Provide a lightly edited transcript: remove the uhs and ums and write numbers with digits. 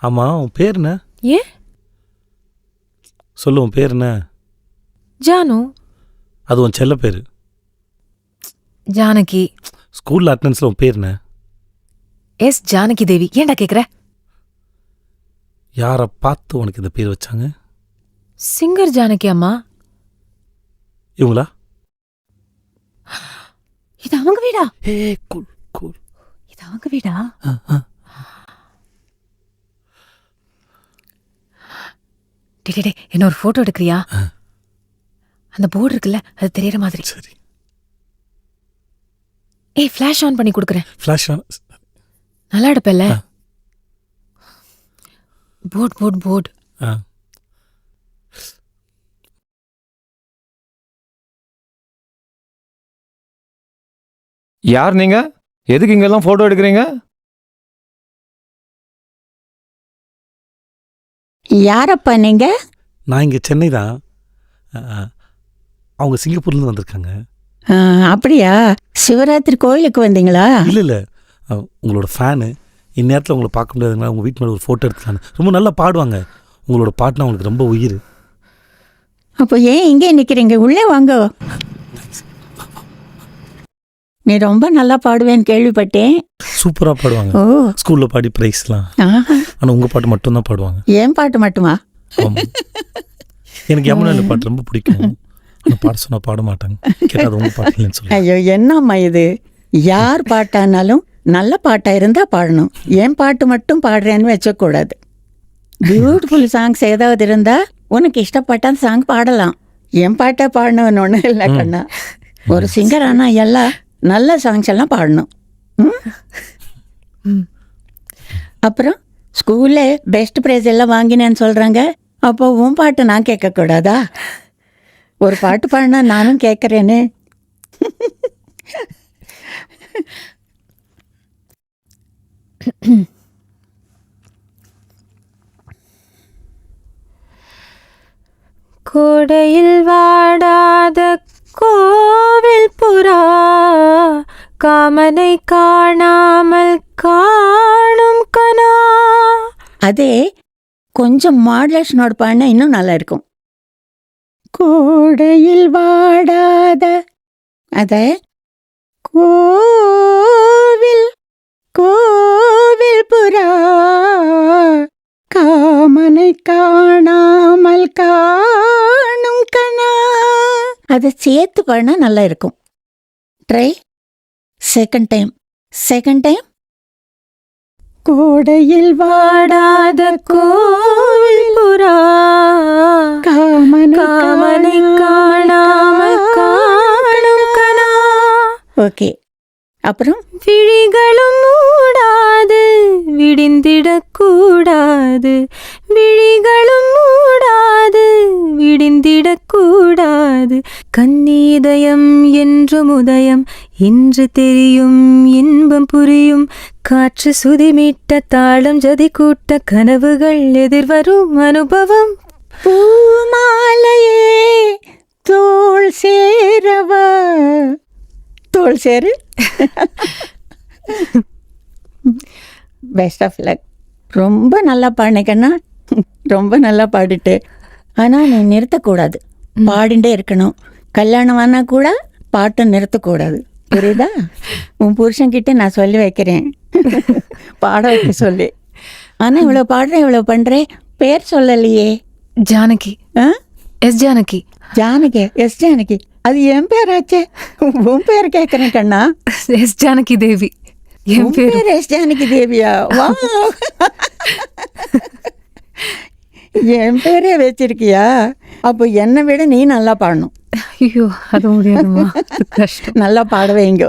ஆமாம், உன் பேர் என்ன? ஏன்? சொல்லு, உன் பேர் என்ன? ஜானு. அது உன் செல்ல பேர். ஜானகி. ஸ்கூலில் அட்டண்டன்ஸில் உன் பேர் என்ன? எஸ் ஜானகி தேவி. ஏன்டா கேட்குற? யாரை பார்த்து உனக்கு இந்த பேர் வச்சாங்க? சிங்கர் ஜானகி அம்மா. இவங்களா? இது அவங்க வீடா? ஏ கூல் கூல். இது அவங்க வீடா? டே என்ன ஒரு ஃபோட்டோ எடுக்கிறியா? அந்த போர்டு இருக்குல்ல, அது தெரியற மாதிரி. சரி. ஏய், ஃப்ளாஷ் ஆன் பண்ணி கொடுக்குறேன். Flash on. நல்லா எடுப்பல்ல? Board board board. யார் நீங்க? எதுக்கு இங்கெல்லாம் போட்டோ எடுக்கிறீங்க? யாரப்பா நீங்க? நான் இங்கே சென்னை தான். அவங்க சிங்கப்பூர்லேருந்து வந்திருக்காங்க. அப்படியா? சிவராத்திரி கோயிலுக்கு வந்தீங்களா? இல்லை இல்லை, உங்களோட ஃபேனு. இந்நேரத்தில் உங்களை பார்க்க முடியாதுங்களா? உங்கள் வீட்டு மேலே ஒரு ஃபோட்டோ எடுத்துக்கலான்னு. ரொம்ப நல்லா பாடுவாங்க. உங்களோட பாட்டுனா அவங்களுக்கு ரொம்ப உயிர். அப்போ ஏன் இங்கே நிற்கிறீங்க? உள்ளே வாங்க. நீ ரொம்ப நல்லா பாடுவேன்னு கேள்விப்பட்டேன். சூப்பராக பாடுவாங்க. ஓ, ஸ்கூலில் பாடி ப்ரைஸ்லாம். ஆனால் உங்கள் பாட்டு மட்டும்தான் பாடுவாங்க. ஏன் பாட்டு மட்டுமா? ஆமாம், எனக்கு யமுனா பாட்டு ரொம்ப பிடிக்கும். ஆனால் பாட சொன்னால் பாட மாட்டாங்க. கேட்டால் அது உங்கள் பாட்டு இல்லைன்னு சொல்லி. ஐயோ, என்னம்மா இது? யார் பாட்டானாலும் நல்ல பாட்டாக இருந்தால் பாடணும். ஏன் பாட்டு மட்டும் பாடுறேன்னு வச்சக்கூடாது. பியூட்டிஃபுல் சாங்ஸ் ஏதாவது இருந்தால் உனக்கு இஷ்டப்பட்ட சாங் பாடலாம். என் பாட்டை பாடணும்னு ஒன்றும் இல்லை கண்ணா. ஒரு சிங்கர் ஆனால் எல்லாம் நல்ல சாங்ஸ் எல்லாம் பாடணும். அப்புறம் ஸ்கூல்ல பெஸ்ட் ப்ரைஸ் எல்லாம் வாங்கினேன்னு சொல்கிறாங்க. அப்போ உன் பாட்டு நான் கேட்கக்கூடாதா? ஒரு பாட்டு பாடினா நானும் கேட்குறேன்னு. கோடையில் வாடாத கோவில் புறா காமனை காணாமல் காணும் கனா. அதே கொஞ்சம் மாடுலேஷனோட பாடினா இன்னும் நல்லா இருக்கும். கோடையில் வாடாத அத கோவில் கோவில் புறா காமனை காணாமல் காணும் கனா. அதை சேர்த்து பாடினா நல்லா இருக்கும். ட்ரை. Second time. கோடையில் வாடாத கோவில் புறா காமனை காணாமல் காணும் கனா. ஓகே. அப்புறம் விழிகளும் மூடாது விடிந்திடக்கூடாது, விழிகளும் மூடாது விடிந்திடக்கூடாது. கண்ணீதயம் என்றும் உதயம் இன்று தெரியும் இன்பம் புரியும். காற்று சுதிமிட்ட தாளம் ஜதி கூட்ட கனவுகள் எதிர்வரும் அனுபவம். பூமாலையே தோள் சேரவா. தோள் சேரு. Best of luck. ரொம்ப நல்லா பாடினேக்கண்ணா. ரொம்ப நல்லா பாடிட்டு. ஆனால் நீ நிறுத்தக்கூடாது, பாடிண்டே இருக்கணும். கல்யாணம் ஆனால் கூட பாட்டை நிறுத்தக்கூடாது, புரியுதா? உன் புருஷன்கிட்ட நான் சொல்லி வைக்கிறேன், பாட வைக்க சொல்லி. ஆனால் இவ்வளோ பாடுறேன் இவ்வளோ பண்ணுறேன், பேர் சொல்லலையே. ஜானகி. எஸ் ஜானகி. ஜானகி? எஸ் ஜானகி அது என் பேராச்சே. உன் பேர் கேட்குறேன் கண்ணா. எஸ் ஜானகி தேவி. என் பேர் எஸ் ஜானகி தேவியா? வா, என் பேரே வச்சிருக்கியா? அப்போ என்னை விட நீ நல்லா பாடணும். ஐயோ, அது முடியாதுமா, கஷ்டம். நல்லா பாட வைங்க.